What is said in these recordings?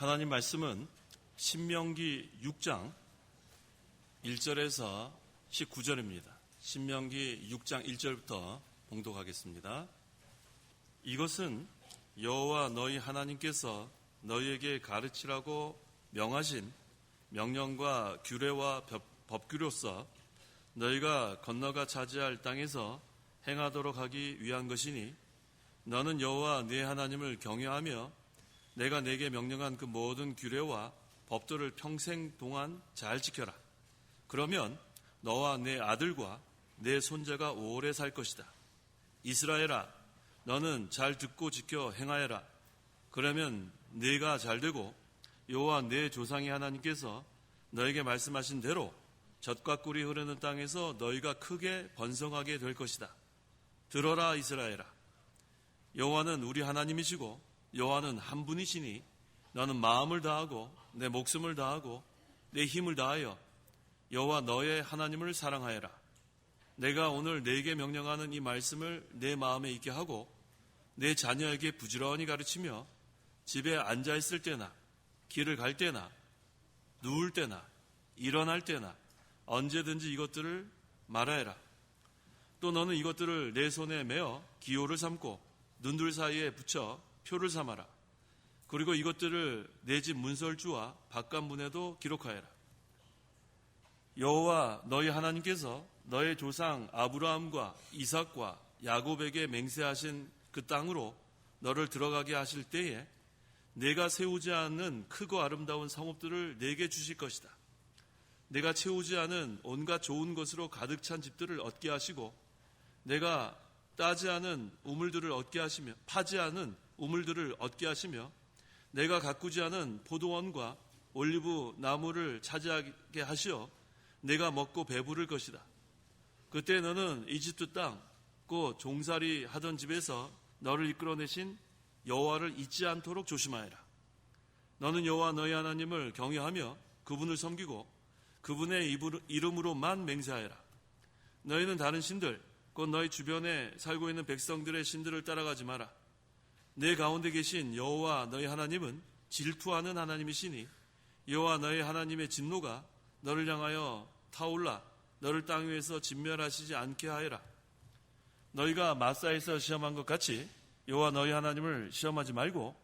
하나님 말씀은 신명기 6장 1절에서 19절입니다. 신명기 6장 1절부터 봉독하겠습니다. 이것은 여호와 너희 하나님께서 너희에게 가르치라고 명하신 명령과 규례와 법규로서 너희가 건너가 차지할 땅에서 행하도록 하기 위한 것이니 너는 여호와 네 하나님을 경외하며 내가 네게 명령한 그 모든 규례와 법도를 평생 동안 잘 지켜라. 그러면 너와 네 아들과 내 손자가 오래 살 것이다. 이스라엘아, 너는 잘 듣고 지켜 행하여라. 그러면 네가 잘 되고 여호와 네 조상의 하나님께서 너에게 말씀하신 대로 젖과 꿀이 흐르는 땅에서 너희가 크게 번성하게 될 것이다. 들어라 이스라엘아, 여호와는 우리 하나님이시고 여호와는 한 분이시니 너는 마음을 다하고 내 목숨을 다하고 내 힘을 다하여 여호와 너의 하나님을 사랑하여라. 내가 오늘 네게 명령하는 이 말씀을 내 마음에 있게 하고 내 자녀에게 부지런히 가르치며 집에 앉아 있을 때나 길을 갈 때나 누울 때나 일어날 때나 언제든지 이것들을 말하여라. 또 너는 이것들을 내 손에 메어 기호를 삼고 눈둘 사이에 붙여 표를 삼아라. 그리고 이것들을 내 집 문설주와 바깥문에도 기록하여라. 여호와 너희 하나님께서 너의 조상 아브라함과 이삭과 야곱에게 맹세하신 그 땅으로 너를 들어가게 하실 때에 내가 세우지 않은 크고 아름다운 성읍들을 내게 주실 것이다. 내가 채우지 않은 온갖 좋은 것으로 가득 찬 집들을 얻게 하시고 내가 따지 않은 우물들을 얻게 하시며 파지 않은 우물들을 얻게 하시며 내가 가꾸지 않은 포도원과 올리브 나무를 차지하게 하시어 내가 먹고 배부를 것이다. 그때 너는 이집트 땅 곧 종살이 하던 집에서 너를 이끌어내신 여호와를 잊지 않도록 조심하여라. 너는 여호와 너희 하나님을 경외하며 그분을 섬기고 그분의 이름으로만 맹세하여라. 너희는 다른 신들 곧 너희 주변에 살고 있는 백성들의 신들을 따라가지 마라. 내 가운데 계신 여호와 너희 하나님은 질투하는 하나님이시니 여호와 너희 하나님의 진노가 너를 향하여 타올라 너를 땅 위에서 진멸하시지 않게 하여라. 너희가 마사에서 시험한 것 같이 여호와 너희 하나님을 시험하지 말고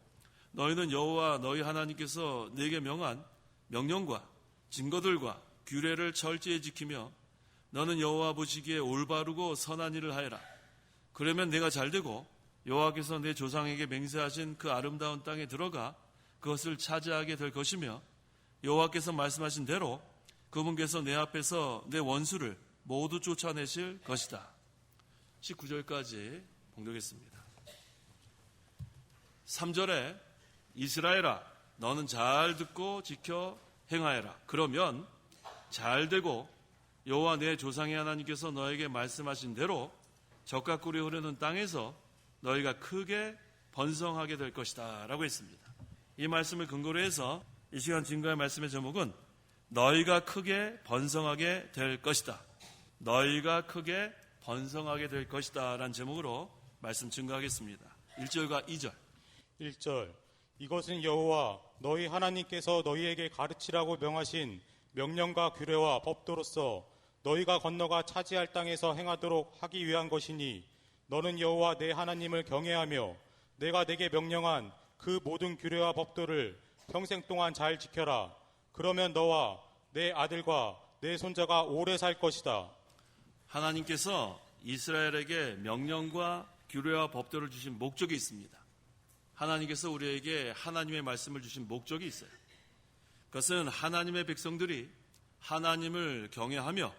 너희는 여호와 너희 하나님께서 네게 명한 명령과 증거들과 규례를 철저히 지키며 너는 여호와 보시기에 올바르고 선한 일을 하여라. 그러면 내가 잘되고 여호와께서 내 조상에게 맹세하신 그 아름다운 땅에 들어가 그것을 차지하게 될 것이며 여호와께서 말씀하신 대로 그분께서 내 앞에서 내 원수를 모두 쫓아내실 것이다. 19절까지 봉독했습니다. 3절에 이스라엘아, 너는 잘 듣고 지켜 행하여라. 그러면 잘 되고 여호와 내 조상의 하나님께서 너에게 말씀하신 대로 젖과 꿀이 흐르는 땅에서 너희가 크게 번성하게 될 것이다 라고 했습니다. 이 말씀을 근거로 해서 이 시간 증거의 말씀의 제목은 너희가 크게 번성하게 될 것이다. 너희가 크게 번성하게 될 것이다 라는 제목으로 말씀 증거하겠습니다. 1절과 2절. 1절. 이것은 여호와 너희 하나님께서 너희에게 가르치라고 명하신 명령과 규례와 법도로서 너희가 건너가 차지할 땅에서 행하도록 하기 위한 것이니 너는 여호와 내 하나님을 경외하며 내가 네게 명령한 그 모든 규례와 법도를 평생 동안 잘 지켜라. 그러면 너와 내 아들과 내 손자가 오래 살 것이다. 하나님께서 이스라엘에게 명령과 규례와 법도를 주신 목적이 있습니다. 하나님께서 우리에게 하나님의 말씀을 주신 목적이 있어요. 그것은 하나님의 백성들이 하나님을 경외하며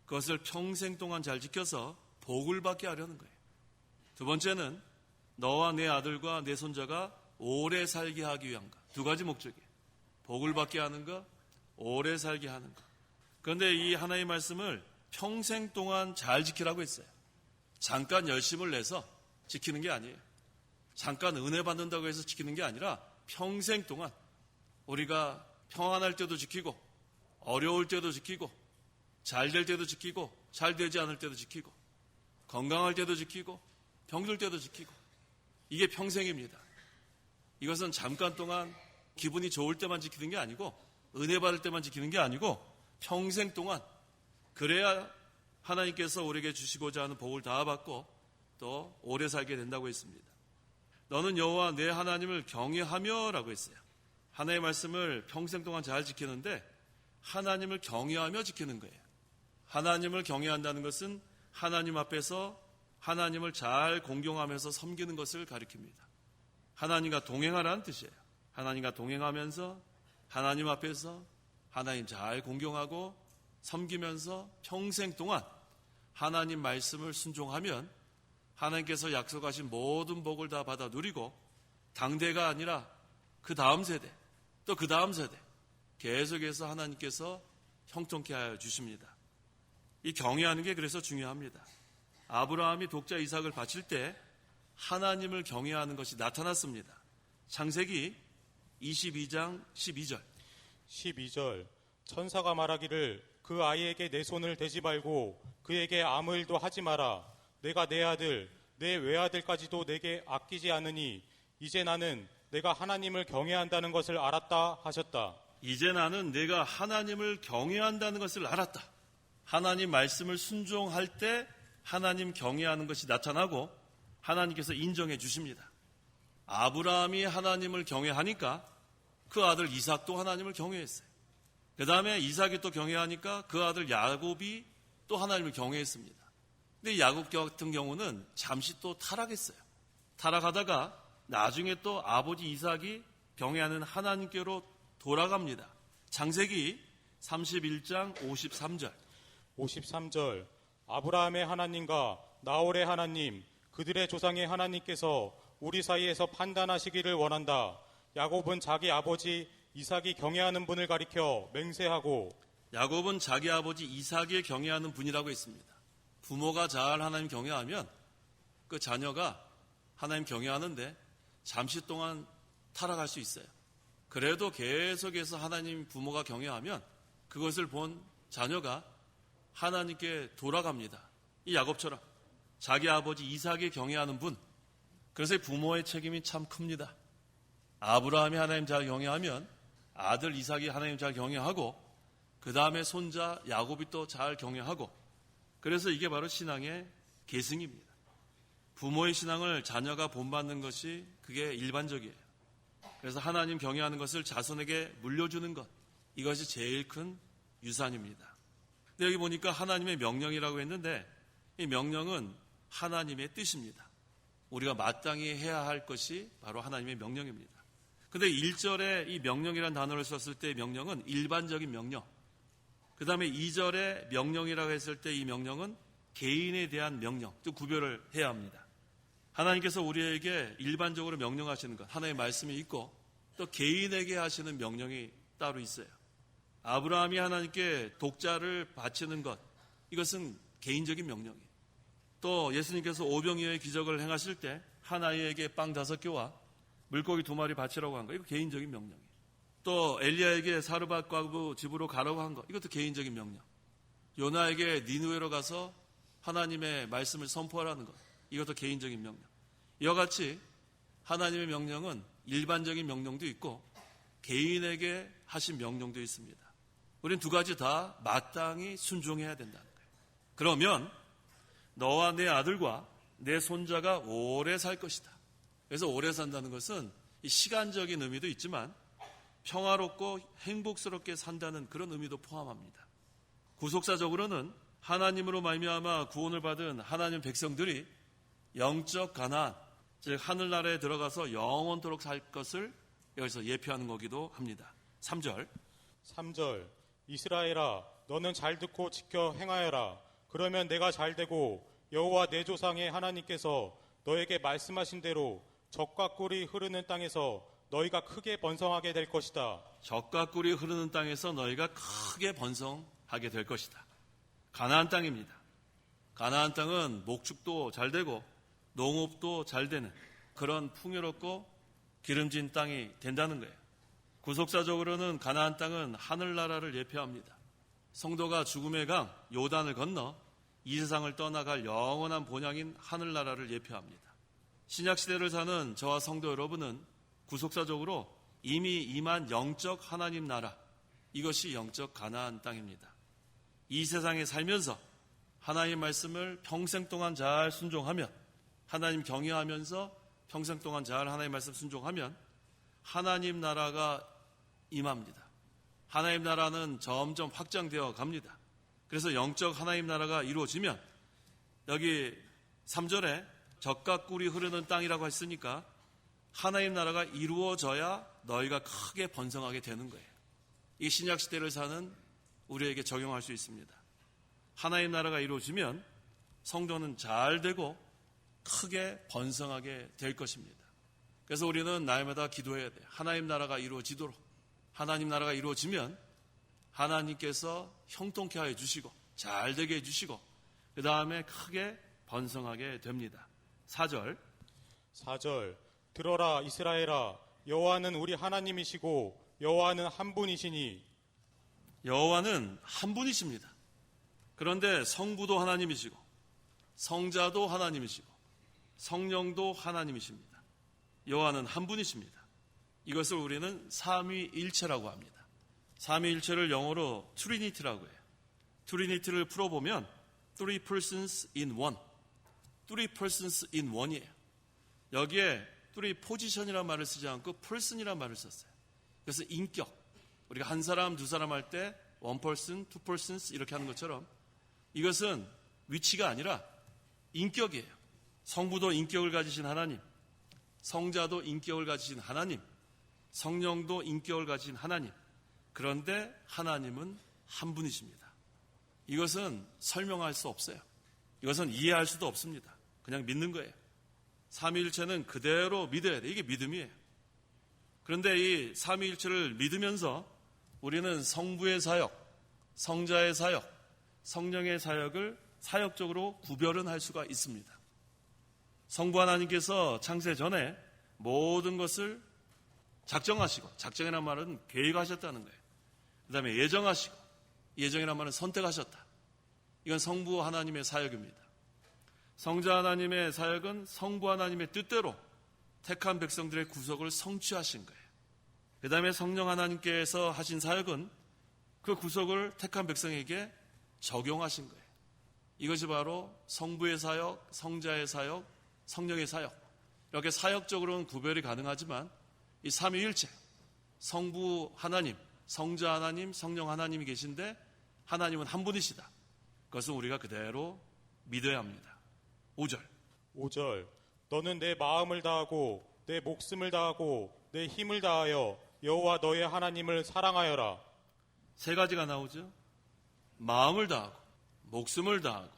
그것을 평생 동안 잘 지켜서 복을 받게 하려는 거예요. 두 번째는 너와 내 아들과 내 손자가 오래 살게 하기 위한 것. 두 가지 목적이에요. 복을 받게 하는 것, 오래 살게 하는 것. 그런데 이 하나님의 말씀을 평생 동안 잘 지키라고 했어요. 잠깐 열심을 내서 지키는 게 아니에요. 잠깐 은혜 받는다고 해서 지키는 게 아니라 평생 동안 우리가 평안할 때도 지키고 어려울 때도 지키고 잘 될 때도 지키고 잘 되지 않을 때도 지키고 건강할 때도 지키고 병들 때도 지키고 이게 평생입니다. 이것은 잠깐 동안 기분이 좋을 때만 지키는 게 아니고 은혜 받을 때만 지키는 게 아니고 평생 동안 그래야 하나님께서 우리에게 주시고자 하는 복을 다 받고 또 오래 살게 된다고 했습니다. 너는 여호와 내 하나님을 경외하며 라고 했어요. 하나님의 말씀을 평생 동안 잘 지키는데 하나님을 경외하며 지키는 거예요. 하나님을 경외한다는 것은 하나님 앞에서 하나님을 잘 공경하면서 섬기는 것을 가리킵니다. 하나님과 동행하라는 뜻이에요. 하나님과 동행하면서 하나님 앞에서 하나님 잘 공경하고 섬기면서 평생 동안 하나님 말씀을 순종하면 하나님께서 약속하신 모든 복을 다 받아 누리고 당대가 아니라 그 다음 세대 또 그 다음 세대 계속해서 하나님께서 형통케 하여 주십니다. 이 경외하는 게 그래서 중요합니다. 아브라함이 독자 이삭을 바칠 때 하나님을 경외하는 것이 나타났습니다. 창세기 22장 12절 12절 천사가 말하기를 그 아이에게 내 손을 대지 말고 그에게 아무 일도 하지 마라. 내가 내 아들 내 외아들까지도 내게 아끼지 않으니 이제 나는 내가 하나님을 경외한다는 것을 알았다 하셨다. 이제 나는 내가 하나님을 경외한다는 것을 알았다. 하나님 말씀을 순종할 때 하나님 경외하는 것이 나타나고 하나님께서 인정해 주십니다. 아브라함이 하나님을 경외하니까 그 아들 이삭도 하나님을 경외했어요. 그 다음에 이삭이 또 경외하니까 그 아들 야곱이 또 하나님을 경외했습니다. 근데 야곱 같은 경우는 잠시 또 타락했어요. 타락하다가 나중에 또 아버지 이삭이 경외하는 하나님께로 돌아갑니다. 창세기 31장 53절 53절 아브라함의 하나님과 나홀의 하나님 그들의 조상의 하나님께서 우리 사이에서 판단하시기를 원한다. 야곱은 자기 아버지 이삭이 경외하는 분을 가리켜 맹세하고 야곱은 자기 아버지 이삭이 경외하는 분이라고 했습니다. 부모가 잘 하나님 경외하면 그 자녀가 하나님 경외하는데 잠시 동안 타락할 수 있어요. 그래도 계속해서 하나님 부모가 경외하면 그것을 본 자녀가 하나님께 돌아갑니다. 이 야곱처럼 자기 아버지 이삭이 경외하는 분. 그래서 부모의 책임이 참 큽니다. 아브라함이 하나님 잘 경외하면 아들 이삭이 하나님 잘 경외하고 그 다음에 손자 야곱이 또 잘 경외하고 그래서 이게 바로 신앙의 계승입니다. 부모의 신앙을 자녀가 본받는 것이 그게 일반적이에요. 그래서 하나님 경외하는 것을 자손에게 물려주는 것 이것이 제일 큰 유산입니다. 근데 여기 보니까 하나님의 명령이라고 했는데 이 명령은 하나님의 뜻입니다. 우리가 마땅히 해야 할 것이 바로 하나님의 명령입니다. 근데 1절에 이 명령이라는 단어를 썼을 때 명령은 일반적인 명령. 그 다음에 2절에 명령이라고 했을 때 이 명령은 개인에 대한 명령, 또 구별을 해야 합니다. 하나님께서 우리에게 일반적으로 명령하시는 것, 하나님의 말씀이 있고 또 개인에게 하시는 명령이 따로 있어요. 아브라함이 하나님께 독자를 바치는 것, 이것은 개인적인 명령이에요. 또 예수님께서 오병이어의 기적을 행하실 때 한 아이에게 빵 5개와 물고기 2마리 바치라고 한 거, 이거 개인적인 명령이에요. 또 엘리야에게 사르밧 과부 집으로 가라고 한 거, 이것도 개인적인 명령. 요나에게 니느웨로 가서 하나님의 말씀을 선포하라는 것, 이것도 개인적인 명령. 이와 같이 하나님의 명령은 일반적인 명령도 있고 개인에게 하신 명령도 있습니다. 우리는 두 가지 다 마땅히 순종해야 된다는 거예요. 그러면 너와 내 아들과 내 손자가 오래 살 것이다. 그래서 오래 산다는 것은 이 시간적인 의미도 있지만 평화롭고 행복스럽게 산다는 그런 의미도 포함합니다. 구속사적으로는 하나님으로 말미암아 구원을 받은 하나님 백성들이 영적 가나안, 즉 하늘나라에 들어가서 영원토록 살 것을 여기서 예표하는 거기도 합니다. 3절 3절 이스라엘아 너는 잘 듣고 지켜 행하여라. 그러면 내가 잘 되고 여호와 내 조상의 하나님께서 너에게 말씀하신 대로 적과 꿀이 흐르는 땅에서 너희가 크게 번성하게 될 것이다. 적과 꿀이 흐르는 땅에서 너희가 크게 번성하게 될 것이다. 가나안 땅입니다. 가나안 땅은 목축도 잘 되고 농업도 잘 되는 그런 풍요롭고 기름진 땅이 된다는 거예요. 구속사적으로는 가나안 땅은 하늘나라를 예표합니다. 성도가 죽음의 강 요단을 건너 이 세상을 떠나갈 영원한 본향인 하늘나라를 예표합니다. 신약시대를 사는 저와 성도 여러분은 구속사적으로 이미 임한 영적 하나님 나라, 이것이 영적 가나안 땅입니다. 이 세상에 살면서 하나님 말씀을 평생 동안 잘 순종하면, 하나님 경외하면서 평생 동안 잘 하나님 말씀 순종하면 하나님 나라가 임합니다. 하나님 나라는 점점 확장되어 갑니다. 그래서 영적 하나님 나라가 이루어지면, 여기 3절에 젖과 꿀이 흐르는 땅이라고 했으니까 하나님 나라가 이루어져야 너희가 크게 번성하게 되는 거예요. 이 신약 시대를 사는 우리에게 적용할 수 있습니다. 하나님 나라가 이루어지면 성도는 잘 되고 크게 번성하게 될 것입니다. 그래서 우리는 날마다 기도해야 돼요. 하나님 나라가 이루어지도록. 하나님 나라가 이루어지면 하나님께서 형통케 하여 주시고 잘 되게 해주시고 그 다음에 크게 번성하게 됩니다. 4절. 들어라 이스라엘아, 여호와는 우리 하나님이시고 여호와는 한 분이시니. 여호와는 한 분이십니다. 그런데 성부도 하나님이시고 성자도 하나님이시고 성령도 하나님이십니다. 여호와는 한 분이십니다. 이것을 우리는 삼위일체라고 합니다. 삼위일체를 영어로 트리니티라고 해요. 트리니티를 풀어보면 Three persons in one. Three persons in one이에요. 여기에 three position이라는 말을 쓰지 않고 person이라는 말을 썼어요. 그래서 인격, 우리가 한 사람, 두 사람 할 때 one person, two persons 이렇게 하는 것처럼 이것은 위치가 아니라 인격이에요. 성부도 인격을 가지신 하나님, 성자도 인격을 가지신 하나님, 성령도 인격을 가지신 하나님. 그런데 하나님은 한 분이십니다. 이것은 설명할 수 없어요. 이것은 이해할 수도 없습니다. 그냥 믿는 거예요. 삼위일체는 그대로 믿어야 돼요. 이게 믿음이에요. 그런데 이 삼위일체를 믿으면서 우리는 성부의 사역, 성자의 사역, 성령의 사역을 사역적으로 구별은 할 수가 있습니다. 성부 하나님께서 창세 전에 모든 것을 작정하시고, 작정이라는 말은 계획하셨다는 거예요. 그 다음에 예정하시고, 예정이라는 말은 선택하셨다. 이건 성부 하나님의 사역입니다. 성자 하나님의 사역은 성부 하나님의 뜻대로 택한 백성들의 구속을 성취하신 거예요. 그 다음에 성령 하나님께서 하신 사역은 그 구속을 택한 백성에게 적용하신 거예요. 이것이 바로 성부의 사역, 성자의 사역, 성령의 사역. 이렇게 사역적으로는 구별이 가능하지만 이 삼위일체, 성부 하나님, 성자 하나님, 성령 하나님이 계신데 하나님은 한 분이시다. 그것은 우리가 그대로 믿어야 합니다. 5절. 너는 내 마음을 다하고 내 목숨을 다하고 내 힘을 다하여 여호와 너의 하나님을 사랑하여라. 세 가지가 나오죠. 마음을 다하고 목숨을 다하고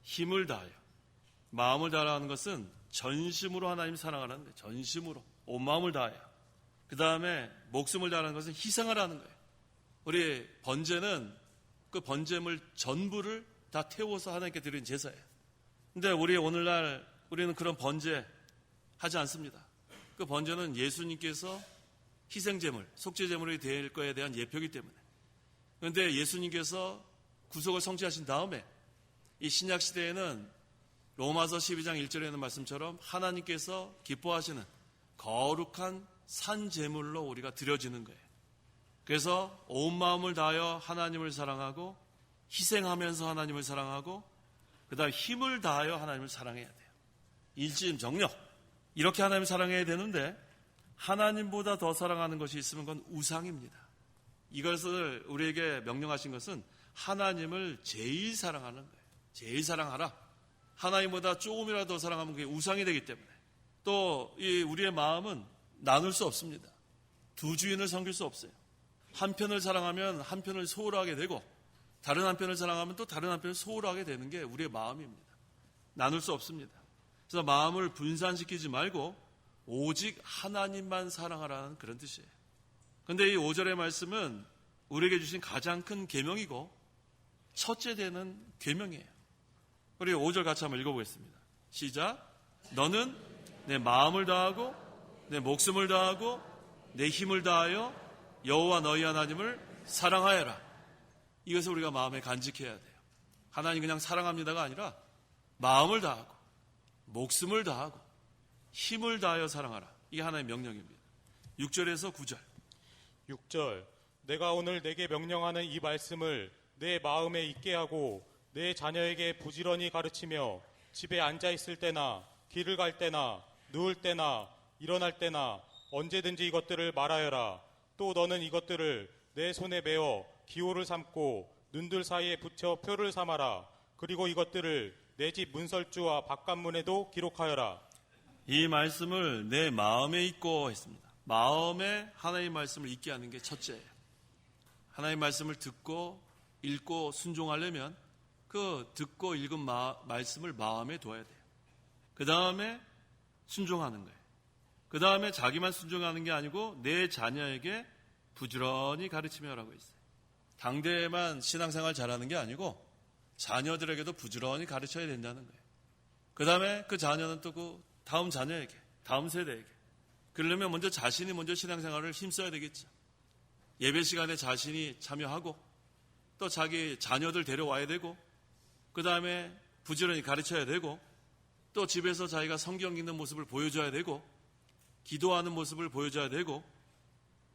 힘을 다하여. 마음을 다하라는 것은 전심으로 하나님 사랑하라는 거예요. 전심으로 온 마음을 다하여. 그 다음에 목숨을 다하는 것은 희생하라는 거예요. 우리 번제는 그 번제물 전부를 다 태워서 하나님께 드리는 제사예요. 근데 우리 오늘날 우리는 그런 번제 하지 않습니다. 그 번제는 예수님께서 희생제물, 속죄제물이 될 거에 대한 예표이기 때문에. 그런데 예수님께서 구속을 성취하신 다음에 이 신약 시대에는 로마서 12장 1절에 있는 말씀처럼 하나님께서 기뻐하시는 거룩한 산제물로 우리가 드려지는 거예요. 그래서 온 마음을 다하여 하나님을 사랑하고 희생하면서 하나님을 사랑하고 그 다음 힘을 다하여 하나님을 사랑해야 돼요. 일심정력 이렇게 하나님을 사랑해야 되는데 하나님보다 더 사랑하는 것이 있으면 그건 우상입니다. 이것을 우리에게 명령하신 것은 하나님을 제일 사랑하는 거예요. 제일 사랑하라. 하나님보다 조금이라도 더 사랑하면 그게 우상이 되기 때문에 또 이 우리의 마음은 나눌 수 없습니다. 두 주인을 섬길 수 없어요. 한편을 사랑하면 한편을 소홀하게 되고 다른 한편을 사랑하면 또 다른 한편을 소홀하게 되는 게 우리의 마음입니다. 나눌 수 없습니다. 그래서 마음을 분산시키지 말고 오직 하나님만 사랑하라는 그런 뜻이에요. 그런데 이 5절의 말씀은 우리에게 주신 가장 큰 계명이고 첫째 되는 계명이에요. 우리 5절 같이 한번 읽어보겠습니다. 시작. 너는 내 마음을 다하고 내 목숨을 다하고 내 힘을 다하여 여호와 너희 하나님을 사랑하여라. 이것을 우리가 마음에 간직해야 돼요. 하나님 그냥 사랑합니다가 아니라 마음을 다하고 목숨을 다하고 힘을 다하여 사랑하라. 이게 하나님의 명령입니다. 6절에서 9절. 6절 내가 오늘 내게 명령하는 이 말씀을 내 마음에 있게 하고 내 자녀에게 부지런히 가르치며 집에 앉아 있을 때나 길을 갈 때나 누울 때나 일어날 때나 언제든지 이것들을 말하여라. 또 너는 이것들을 내 손에 메어 기호를 삼고 눈들 사이에 붙여 표를 삼아라. 그리고 이것들을 내 집 문설주와 바깥문에도 기록하여라. 이 말씀을 내 마음에 있고 했습니다. 마음에 하나님의 말씀을 있게 하는 게 첫째예요. 하나님의 말씀을 듣고 읽고 순종하려면 그 듣고 읽은 말씀을 마음에 둬야 돼요. 그 다음에 순종하는 거예요. 그 다음에 자기만 순종하는 게 아니고 내 자녀에게 부지런히 가르치며라고 했어요. 당대에만 신앙생활 잘하는 게 아니고 자녀들에게도 부지런히 가르쳐야 된다는 거예요. 그 다음에 그 자녀는 또 그 다음 자녀에게, 다음 세대에게. 그러려면 먼저 자신이 먼저 신앙생활을 힘써야 되겠죠. 예배 시간에 자신이 참여하고 또 자기 자녀들 데려와야 되고 그 다음에 부지런히 가르쳐야 되고 또 집에서 자기가 성경 읽는 모습을 보여줘야 되고 기도하는 모습을 보여줘야 되고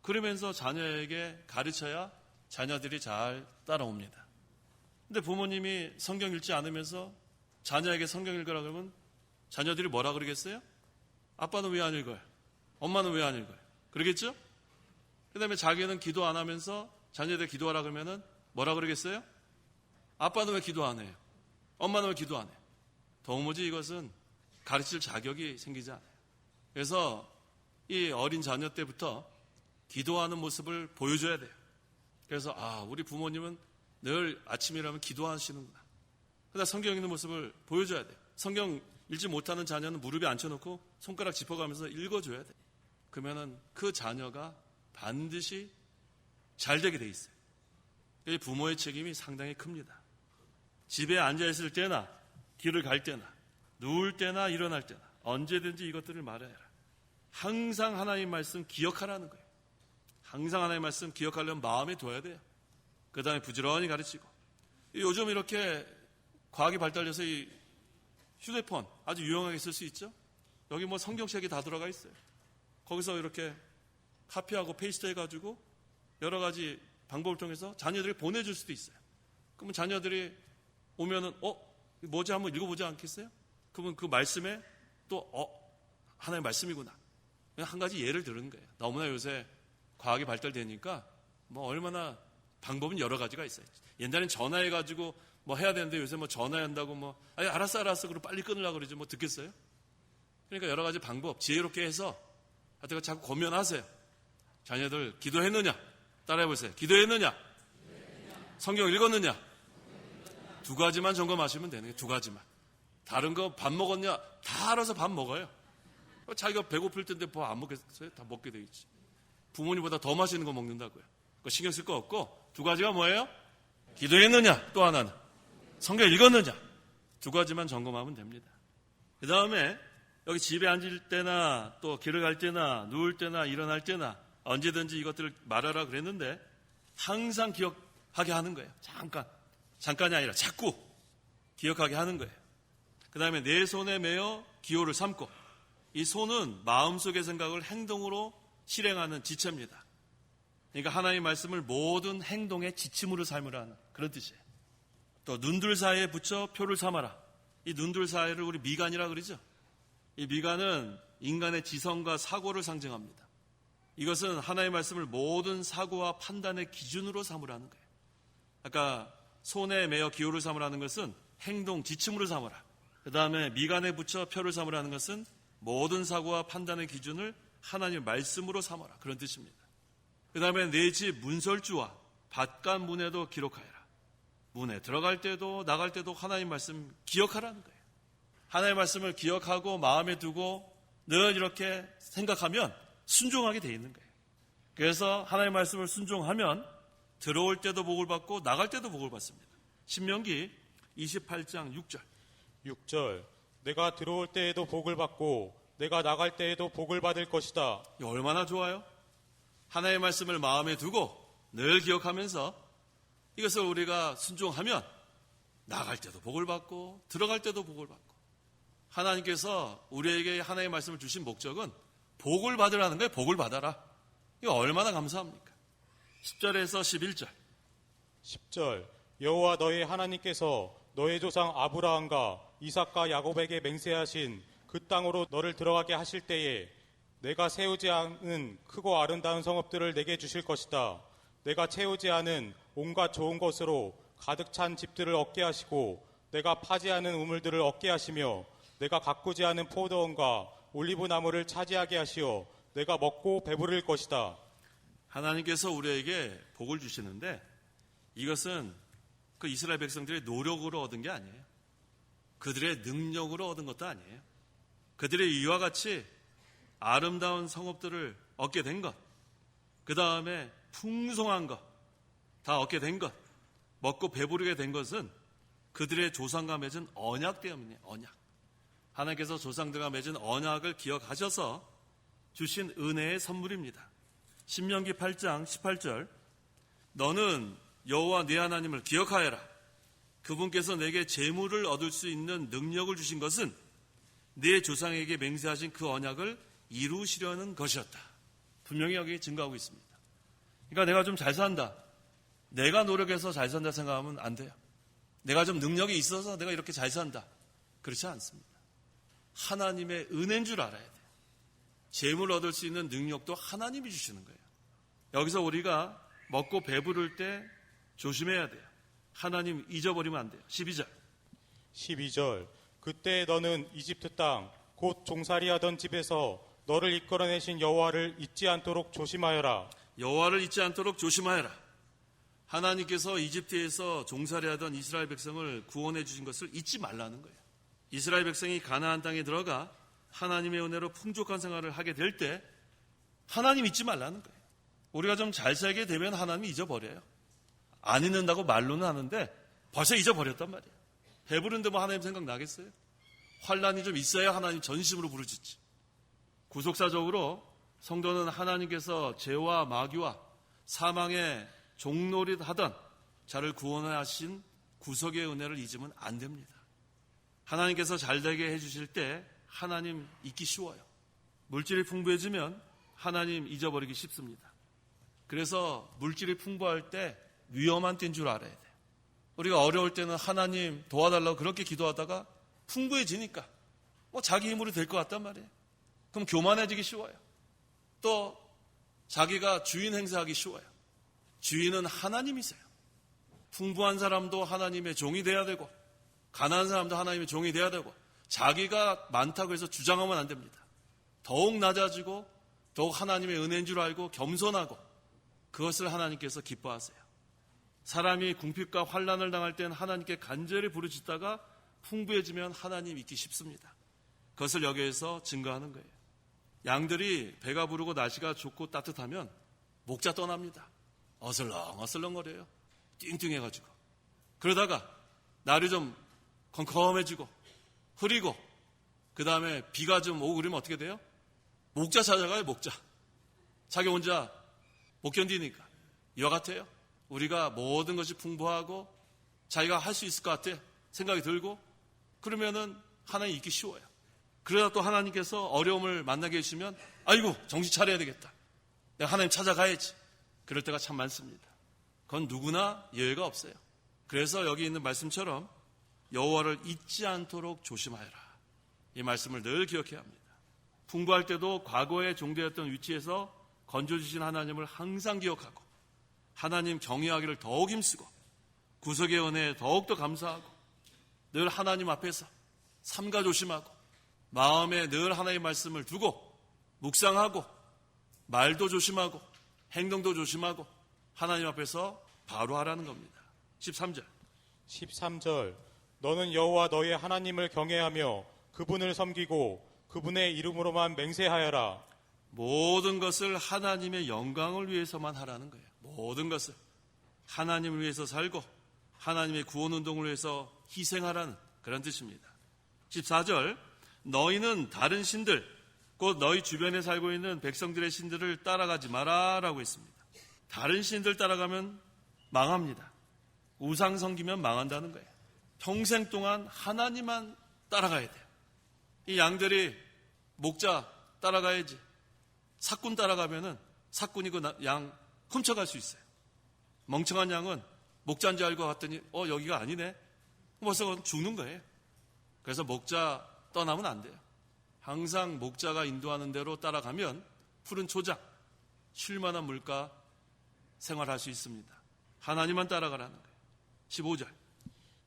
그러면서 자녀에게 가르쳐야 자녀들이 잘 따라옵니다. 근데 부모님이 성경 읽지 않으면서 자녀에게 성경 읽으라 그러면 자녀들이 뭐라 그러겠어요? 아빠는 왜 안 읽어요? 엄마는 왜 안 읽어요? 그러겠죠? 그 다음에 자기는 기도 안 하면서 자녀들 기도하라 그러면은 뭐라 그러겠어요? 아빠는 왜 기도 안 해요? 엄마는 왜 기도 안 해요? 도무지 이것은 가르칠 자격이 생기지 않아요. 그래서 이 어린 자녀 때부터 기도하는 모습을 보여줘야 돼요. 그래서 우리 부모님은 늘 아침이라면 기도하시는구나. 그러다 성경 읽는 모습을 보여줘야 돼요. 성경 읽지 못하는 자녀는 무릎에 앉혀놓고 손가락 짚어가면서 읽어줘야 돼요. 그러면은 그 자녀가 반드시 잘 되게 돼 있어요. 이 부모의 책임이 상당히 큽니다. 집에 앉아있을 때나 길을 갈 때나 누울 때나 일어날 때나 언제든지 이것들을 말해라. 항상 하나님 말씀 기억하라는 거예요. 항상 하나님 말씀 기억하려면 마음에 둬야 돼요. 그 다음에 부지런히 가르치고. 요즘 이렇게 과학이 발달해서 이 휴대폰 아주 유용하게 쓸 수 있죠. 여기 뭐 성경책이 다 들어가 있어요. 거기서 이렇게 카피하고 페이스트 해가지고 여러 가지 방법을 통해서 자녀들이 보내줄 수도 있어요. 그러면 자녀들이 오면은 뭐지 한번 읽어보지 않겠어요? 그러면 그 말씀에 또 하나의 말씀이구나. 한 가지 예를 들은 거예요. 너무나 요새 과학이 발달되니까 뭐 얼마나 방법은 여러 가지가 있어요. 옛날엔 전화해가지고 뭐 해야 되는데 요새 뭐 전화한다고 뭐 알았어 그리고 빨리 끊으려고 그러지 뭐 듣겠어요? 그러니까 여러 가지 방법 지혜롭게 해서 하여튼 자꾸 고면하세요. 자녀들 기도했느냐? 따라해보세요. 기도했느냐? 성경 읽었느냐? 두 가지만 점검하시면 되는 거예요. 두 가지만. 다른 거 밥 먹었냐? 다 알아서 밥 먹어요. 자기가 배고플 텐데 뭐 안 먹겠어요? 다 먹게 돼 있지. 부모님보다 더 맛있는 거 먹는다고요. 그거 신경 쓸 거 없고 두 가지가 뭐예요? 기도했느냐? 또 하나는 성경 읽었느냐? 두 가지만 점검하면 됩니다. 그 다음에 여기 집에 앉을 때나 또 길을 갈 때나 누울 때나 일어날 때나 언제든지 이것들을 말하라 그랬는데 항상 기억하게 하는 거예요. 잠깐이 아니라 자꾸 기억하게 하는 거예요. 그 다음에 내 손에 메어 기호를 삼고 이 손은 마음속의 생각을 행동으로 실행하는 지체입니다. 그러니까 하나님의 말씀을 모든 행동의 지침으로 삼으라는 그런 뜻이에요. 또 눈들 사이에 붙여 표를 삼아라. 이 눈들 사이를 우리 미간이라 그러죠. 이 미간은 인간의 지성과 사고를 상징합니다. 이것은 하나님의 말씀을 모든 사고와 판단의 기준으로 삼으라는 거예요. 아까 손에 메어 기호를 삼으라는 것은 행동 지침으로 삼아라. 그 다음에 미간에 붙여 표를 삼으라는 것은 모든 사고와 판단의 기준을 하나님의 말씀으로 삼아라. 그런 뜻입니다. 그 다음에 내 집 문설주와 바깥문에도 기록하여라. 문에 들어갈 때도 나갈 때도 하나님 말씀 기억하라는 거예요. 하나님의 말씀을 기억하고 마음에 두고 늘 이렇게 생각하면 순종하게 돼 있는 거예요. 그래서 하나님의 말씀을 순종하면 들어올 때도 복을 받고 나갈 때도 복을 받습니다. 신명기 28장 6절. 6절 내가 들어올 때에도 복을 받고 내가 나갈 때에도 복을 받을 것이다. 얼마나 좋아요? 하나님의 말씀을 마음에 두고 늘 기억하면서 이것을 우리가 순종하면 나갈 때도 복을 받고 들어갈 때도 복을 받고 하나님께서 우리에게 하나님의 말씀을 주신 목적은 복을 받으라는 거예요. 복을 받아라. 이거 얼마나 감사합니까? 10절에서 11절. 10절 여호와 너희 하나님께서 너희 조상 아브라함과 이삭과 야곱에게 맹세하신 그 땅으로 너를 들어가게 하실 때에 내가 세우지 않은 크고 아름다운 성읍들을 내게 주실 것이다. 내가 채우지 않은 온갖 좋은 것으로 가득 찬 집들을 얻게 하시고 내가 파지 않은 우물들을 얻게 하시며 내가 가꾸지 않은 포도원과 올리브 나무를 차지하게 하시어 내가 먹고 배부를 것이다. 하나님께서 우리에게 복을 주시는데 이것은 그 이스라엘 백성들의 노력으로 얻은 게 아니에요. 그들의 능력으로 얻은 것도 아니에요. 그들의 이와 같이 아름다운 성읍들을 얻게 된 것, 그 다음에 풍성한 것, 다 얻게 된 것, 먹고 배부르게 된 것은 그들의 조상과 맺은 언약 때문이에요. 언약. 하나님께서 조상들과 맺은 언약을 기억하셔서 주신 은혜의 선물입니다. 신명기 8장 18절 너는 여호와 네 하나님을 기억하여라. 그분께서 내게 재물을 얻을 수 있는 능력을 주신 것은 네 조상에게 맹세하신 그 언약을 이루시려는 것이었다. 분명히 여기 증거하고 있습니다. 그러니까 내가 좀 잘 산다, 내가 노력해서 잘 산다 생각하면 안 돼요. 내가 좀 능력이 있어서 내가 이렇게 잘 산다, 그렇지 않습니다. 하나님의 은혜인 줄 알아야 돼요. 재물 얻을 수 있는 능력도 하나님이 주시는 거예요. 여기서 우리가 먹고 배부를 때 조심해야 돼요. 하나님 잊어버리면 안 돼요. 12절 그때 너는 이집트 땅 곧 종살이하던 집에서 너를 이끌어내신 여호와를 잊지 않도록 조심하여라. 여호와를 잊지 않도록 조심하여라. 하나님께서 이집트에서 종살이하던 이스라엘 백성을 구원해 주신 것을 잊지 말라는 거예요. 이스라엘 백성이 가나안 땅에 들어가 하나님의 은혜로 풍족한 생활을 하게 될 때 하나님 잊지 말라는 거예요. 우리가 좀 잘 살게 되면 하나님이 잊어버려요. 안 잊는다고 말로는 하는데 벌써 잊어버렸단 말이에요. 배부른데 뭐 하나님 생각나겠어요? 환란이 좀 있어야 하나님 전심으로 부르짖지. 구속사적으로 성도는 하나님께서 죄와 마귀와 사망의 종노릇 하던 자를 구원하신 구속의 은혜를 잊으면 안 됩니다. 하나님께서 잘되게 해주실 때 하나님 잊기 쉬워요. 물질이 풍부해지면 하나님 잊어버리기 쉽습니다. 그래서 물질이 풍부할 때 위험한 때인 줄 알아야 돼요. 우리가 어려울 때는 하나님 도와달라고 그렇게 기도하다가 풍부해지니까 뭐 자기 힘으로 될 것 같단 말이에요. 그럼 교만해지기 쉬워요. 또 자기가 주인 행세하기 쉬워요. 주인은 하나님이세요. 풍부한 사람도 하나님의 종이 돼야 되고 가난한 사람도 하나님의 종이 돼야 되고 자기가 많다고 해서 주장하면 안 됩니다. 더욱 낮아지고 더욱 하나님의 은혜인 줄 알고 겸손하고 그것을 하나님께서 기뻐하세요. 사람이 궁핍과 환난을 당할 때는 하나님께 간절히 부르짖다가 풍부해지면 하나님 잊기 쉽습니다. 그것을 여기에서 증거하는 거예요. 양들이 배가 부르고 날씨가 좋고 따뜻하면 목자 떠납니다. 어슬렁어슬렁거려요. 띵띵해가지고. 그러다가 날이 좀 컴컴해지고 흐리고 그 다음에 비가 좀 오고 그러면 어떻게 돼요? 목자 찾아가요. 목자. 자기 혼자 못 견디니까. 이와 같아요. 우리가 모든 것이 풍부하고 자기가 할 수 있을 것 같아 생각이 들고 그러면은 하나님 잊기 쉬워요. 그러다 또 하나님께서 어려움을 만나게 해주시면 아이고 정신 차려야 되겠다. 내가 하나님 찾아가야지. 그럴 때가 참 많습니다. 그건 누구나 예외가 없어요. 그래서 여기 있는 말씀처럼 여호와를 잊지 않도록 조심하여라. 이 말씀을 늘 기억해야 합니다. 풍부할 때도 과거에 종되었던 위치에서 건져주신 하나님을 항상 기억하고 하나님 경외하기를 더욱 힘쓰고 구속의 은혜에 더욱더 감사하고 늘 하나님 앞에서 삼가 조심하고 마음에 늘 하나님의 말씀을 두고 묵상하고 말도 조심하고 행동도 조심하고 하나님 앞에서 바로 하라는 겁니다. 13절 너는 여호와 너의 하나님을 경외하며 그분을 섬기고 그분의 이름으로만 맹세하여라. 모든 것을 하나님의 영광을 위해서만 하라는 거예요. 모든 것을 하나님을 위해서 살고 하나님의 구원운동을 위해서 희생하라는 그런 뜻입니다. 14절 너희는 다른 신들 곧 너희 주변에 살고 있는 백성들의 신들을 따라가지 마라 라고 했습니다. 다른 신들 따라가면 망합니다. 우상 섬기면 망한다는 거예요. 평생 동안 하나님만 따라가야 돼요. 이 양들이 목자 따라가야지 사꾼 따라가면은 사꾼이 그 양 훔쳐갈 수 있어요. 멍청한 양은 목자인 줄 알고 갔더니 여기가 아니네. 벌써 그건 죽는 거예요. 그래서 목자 떠나면 안 돼요. 항상 목자가 인도하는 대로 따라가면 푸른 초장, 쉴만한 물가 생활할 수 있습니다. 하나님만 따라가라는 거예요. 15절.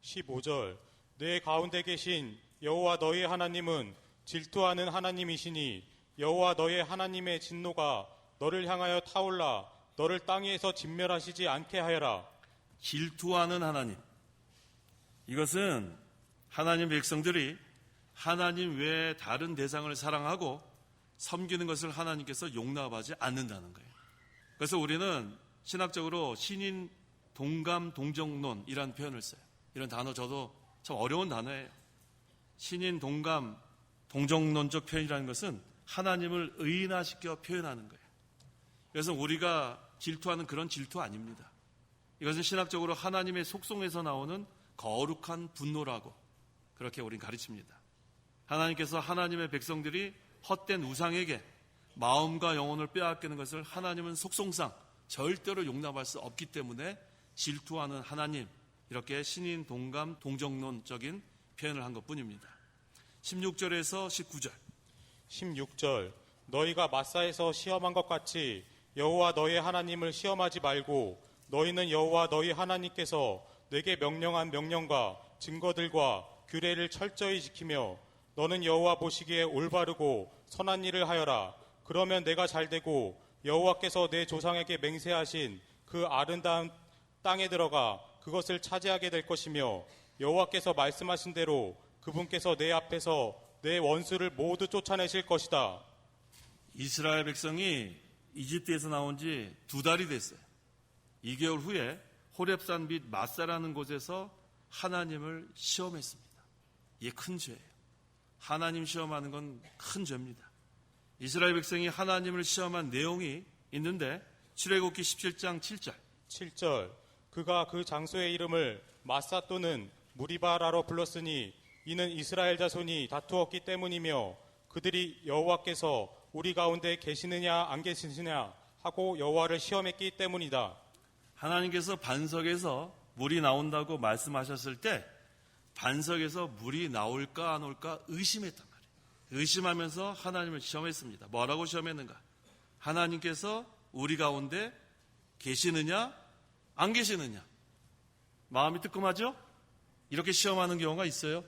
15절 내 가운데 계신 여호와 너희 하나님은 질투하는 하나님이시니 여호와 너희 하나님의 진노가 너를 향하여 타올라 너를 땅에서 진멸하시지 않게 하여라. 질투하는 하나님. 이것은 하나님 백성들이 하나님 외에 다른 대상을 사랑하고 섬기는 것을 하나님께서 용납하지 않는다는 거예요. 그래서 우리는 신학적으로 신인 동감 동정론이라는 표현을 써요. 이런 단어 저도 참 어려운 단어예요. 신인 동감 동정론적 표현이라는 것은 하나님을 의인화시켜 표현하는 거예요. 그래서 우리가 질투하는 그런 질투 아닙니다. 이것은 신학적으로 하나님의 속성에서 나오는 거룩한 분노라고 그렇게 우린 가르칩니다. 하나님께서 하나님의 백성들이 헛된 우상에게 마음과 영혼을 빼앗기는 것을 하나님은 속성상 절대로 용납할 수 없기 때문에 질투하는 하나님, 이렇게 신인 동감 동정론적인 표현을 한 것뿐입니다. 16절에서 19절. 16절 너희가 마사에서 시험한 것 같이 여호와 너희 하나님을 시험하지 말고 너희는 여호와 너희 하나님께서 내게 명령한 명령과 증거들과 규례를 철저히 지키며 너는 여호와 보시기에 올바르고 선한 일을 하여라. 그러면 내가 잘되고 여호와께서 내 조상에게 맹세하신 그 아름다운 땅에 들어가 그것을 차지하게 될 것이며 여호와께서 말씀하신 대로 그분께서 내 앞에서 내 원수를 모두 쫓아내실 것이다. 이스라엘 백성이 이집트에서 나온 지 2달이 됐어요. 2개월 후에 호렙산 및 마사라는 곳에서 하나님을 시험했습니다. 이게 큰 죄예요. 하나님 시험하는 건 큰 죄입니다. 이스라엘 백성이 하나님을 시험한 내용이 있는데 출애굽기 17장 7절. 7절 그가 그 장소의 이름을 마사 또는 무리바라로 불렀으니 이는 이스라엘 자손이 다투었기 때문이며 그들이 여호와께서 우리 가운데 계시느냐 안 계시느냐 하고 여호와를 시험했기 때문이다. 하나님께서 반석에서 물이 나온다고 말씀하셨을 때 반석에서 물이 나올까 안 올까 의심했단 말이에요. 의심하면서 하나님을 시험했습니다. 뭐라고 시험했는가? 하나님께서 우리 가운데 계시느냐 안 계시느냐. 마음이 뜨끔하죠? 이렇게 시험하는 경우가 있어요.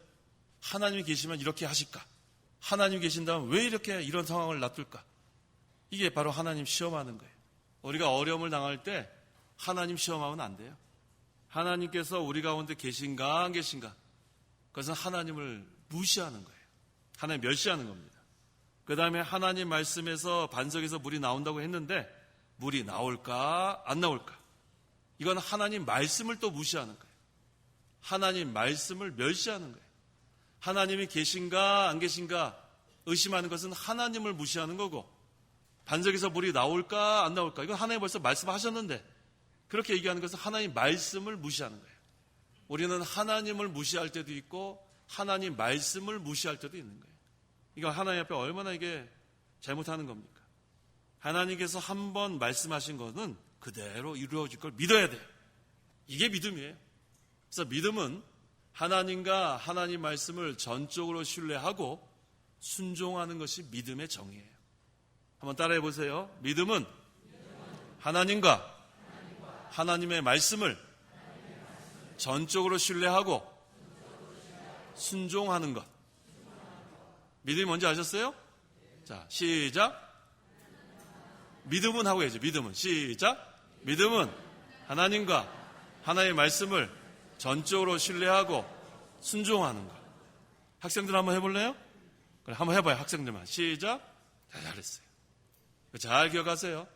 하나님이 계시면 이렇게 하실까? 하나님이 계신다면 왜 이렇게 이런 상황을 놔둘까? 이게 바로 하나님 시험하는 거예요. 우리가 어려움을 당할 때 하나님 시험하면 안 돼요. 하나님께서 우리 가운데 계신가 안 계신가? 그것은 하나님을 무시하는 거예요. 하나님 멸시하는 겁니다. 그 다음에 하나님 말씀에서 반석에서 물이 나온다고 했는데 물이 나올까 안 나올까? 이건 하나님 말씀을 또 무시하는 거예요. 하나님 말씀을 멸시하는 거예요. 하나님이 계신가 안 계신가 의심하는 것은 하나님을 무시하는 거고 반석에서 물이 나올까 안 나올까 이건 하나님 벌써 말씀하셨는데 그렇게 얘기하는 것은 하나님 말씀을 무시하는 거예요. 우리는 하나님을 무시할 때도 있고 하나님 말씀을 무시할 때도 있는 거예요. 이거 하나님 앞에 얼마나 이게 잘못하는 겁니까? 하나님께서 한번 말씀하신 것은 그대로 이루어질 걸 믿어야 돼요. 이게 믿음이에요. 그래서 믿음은 하나님과 하나님 말씀을 전적으로 신뢰하고 순종하는 것이 믿음의 정의예요. 한번 따라해 보세요. 믿음은 하나님과 하나님의 말씀을 전적으로 신뢰하고 순종하는 것. 믿음이 뭔지 아셨어요? 자, 시작. 믿음은 하고 해야죠. 믿음은. 시작. 믿음은 하나님과 하나님의 말씀을 전적으로 신뢰하고 순종하는 것. 학생들 한번 해볼래요? 그래, 한번 해봐요. 학생들만. 시작. 잘했어요. 잘 기억하세요.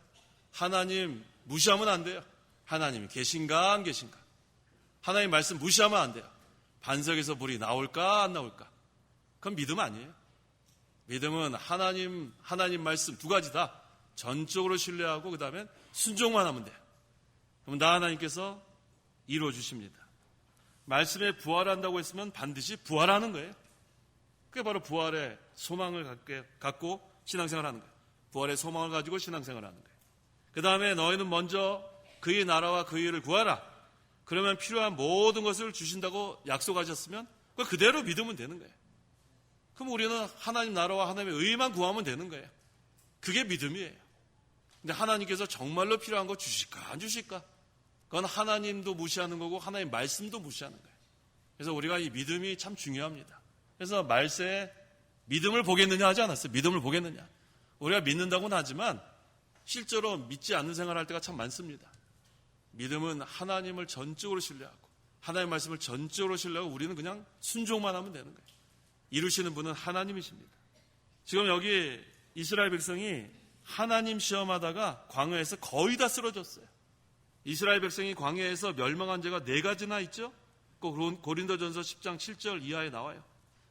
하나님 무시하면 안 돼요. 하나님이 계신가 안 계신가. 하나님 말씀 무시하면 안 돼요. 반석에서 물이 나올까 안 나올까. 그건 믿음 아니에요. 믿음은 하나님 말씀 두 가지다. 전적으로 신뢰하고 그 다음에 순종만 하면 돼요. 그럼 나 하나님께서 이루어 주십니다. 말씀에 부활한다고 했으면 반드시 부활하는 거예요. 그게 바로 부활의 소망을 갖고 신앙생활하는 거예요. 부활의 소망을 가지고 신앙생활하는 거예요. 그 다음에 너희는 먼저 그의 나라와 그의 일을 구하라. 그러면 필요한 모든 것을 주신다고 약속하셨으면 그대로 믿으면 되는 거예요. 그럼 우리는 하나님 나라와 하나님의 의만 구하면 되는 거예요. 그게 믿음이에요. 근데 하나님께서 정말로 필요한 거 주실까 안 주실까? 그건 하나님도 무시하는 거고 하나님 말씀도 무시하는 거예요. 그래서 우리가 이 믿음이 참 중요합니다. 그래서 말세에 믿음을 보겠느냐 하지 않았어요. 믿음을 보겠느냐. 우리가 믿는다고는 하지만 실제로 믿지 않는 생활을 할 때가 참 많습니다. 믿음은 하나님을 전적으로 신뢰하고 하나님의 말씀을 전적으로 신뢰하고 우리는 그냥 순종만 하면 되는 거예요. 이루시는 분은 하나님이십니다. 지금 여기 이스라엘 백성이 하나님 시험하다가 광야에서 거의 다 쓰러졌어요. 이스라엘 백성이 광야에서 멸망한 죄가 4가지나 있죠. 고린도전서 10장 7절 이하에 나와요.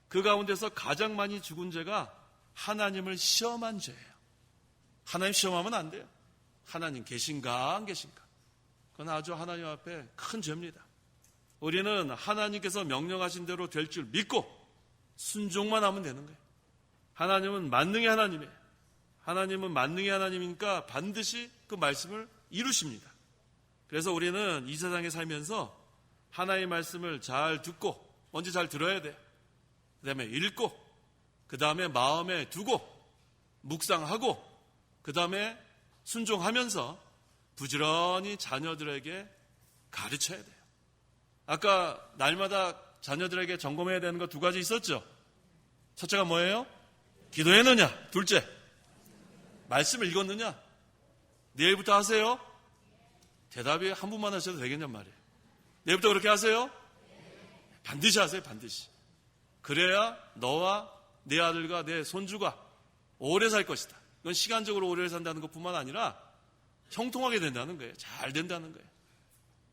그 가운데서 가장 많이 죽은 죄가 하나님을 시험한 죄예요. 하나님 시험하면 안 돼요. 하나님 계신가 안 계신가. 그건 아주 하나님 앞에 큰 죄입니다. 우리는 하나님께서 명령하신 대로 될 줄 믿고 순종만 하면 되는 거예요. 하나님은 만능의 하나님이에요. 하나님은 만능의 하나님이니까 반드시 그 말씀을 이루십니다. 그래서 우리는 이 세상에 살면서 하나님의 말씀을 잘 듣고 먼저 잘 들어야 돼요. 그 다음에 읽고 그 다음에 마음에 두고 묵상하고 그 다음에 순종하면서 부지런히 자녀들에게 가르쳐야 돼요. 아까 날마다 자녀들에게 점검해야 되는 거 2가지 있었죠. 첫째가 뭐예요? 기도했느냐. 둘째, 말씀을 읽었느냐. 내일부터 하세요. 대답이 한 분만 하셔도 되겠냔 말이에요. 내일부터 그렇게 하세요. 반드시 하세요. 반드시. 그래야 너와 내 아들과 내 손주가 오래 살 것이다. 이건 시간적으로 오래 산다는 것뿐만 아니라 형통하게 된다는 거예요. 잘 된다는 거예요.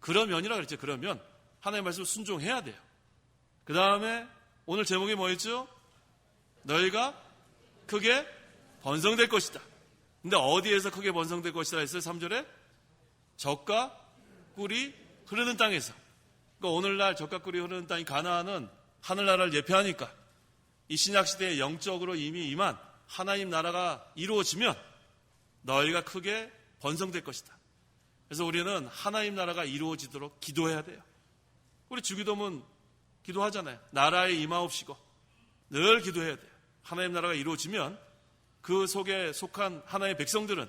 그러면이라 그랬죠. 그러면 하나님의 말씀을 순종해야 돼요. 그 다음에 오늘 제목이 뭐였죠? 너희가 크게 번성될 것이다. 근데 어디에서 크게 번성될 것이다 했어요? 3절에 젖과 꿀이 흐르는 땅에서. 그러니까 오늘날 젖과 꿀이 흐르는 땅이 가나안은 하늘나라를 예표하니까 이 신약시대에 영적으로 이미 임한 하나님 나라가 이루어지면 너희가 크게 번성될 것이다. 그래서 우리는 하나님 나라가 이루어지도록 기도해야 돼요. 우리 주기도문 기도하잖아요. 나라에 임하옵시고 늘 기도해야 돼요. 하나님 나라가 이루어지면 그 속에 속한 하나님의 백성들은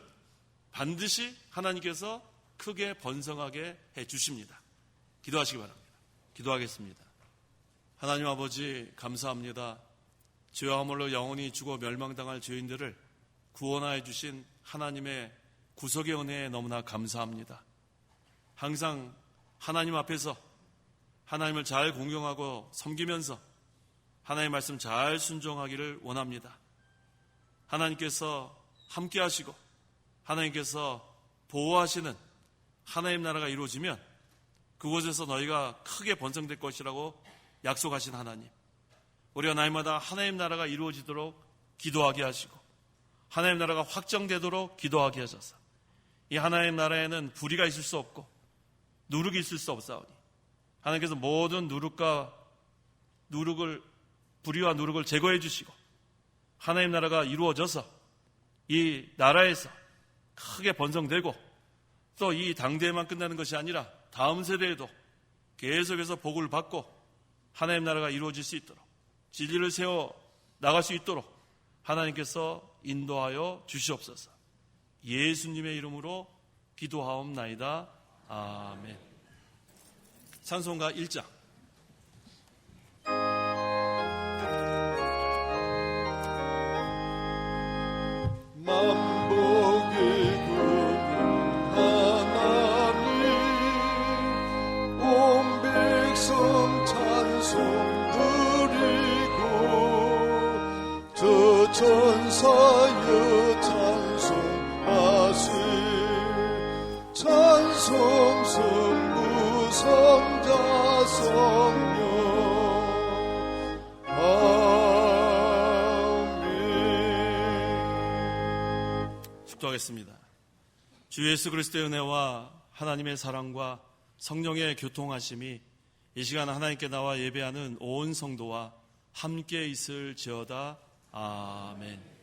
반드시 하나님께서 크게 번성하게 해주십니다. 기도하시기 바랍니다. 기도하겠습니다. 하나님 아버지 감사합니다. 죄와 허물로 영원히 죽어 멸망당할 죄인들을 구원하여 주신 하나님의 구속의 은혜에 너무나 감사합니다. 항상 하나님 앞에서 하나님을 잘 공경하고 섬기면서 하나님의 말씀 잘 순종하기를 원합니다. 하나님께서 함께 하시고 하나님께서 보호하시는 하나님 나라가 이루어지면 그곳에서 너희가 크게 번성될 것이라고 약속하신 하나님, 우리가 날마다 하나님 나라가 이루어지도록 기도하게 하시고 하나님 나라가 확정되도록 기도하게 하셔서 이 하나님 나라에는 불의가 있을 수 없고 누룩이 있을 수 없사오니 하나님께서 모든 불의와 누룩을 제거해 주시고 하나님 나라가 이루어져서 이 나라에서 크게 번성되고 또 이 당대에만 끝나는 것이 아니라 다음 세대에도 계속해서 복을 받고 하나님 나라가 이루어질 수 있도록 진리를 세워 나갈 수 있도록 하나님께서 인도하여 주시옵소서. 예수님의 이름으로 기도하옵나이다. 아멘. 찬송가 1장. 만복의 하나님 온 백성 찬송 드리고 저 천사여 찬송하세 찬송 성부 성자 성령 축도하겠습니다. 주 예수 그리스도의 은혜와 하나님의 사랑과 성령의 교통하심이 이 시간 하나님께 나와 예배하는 온 성도와 함께 있을지어다. 아멘.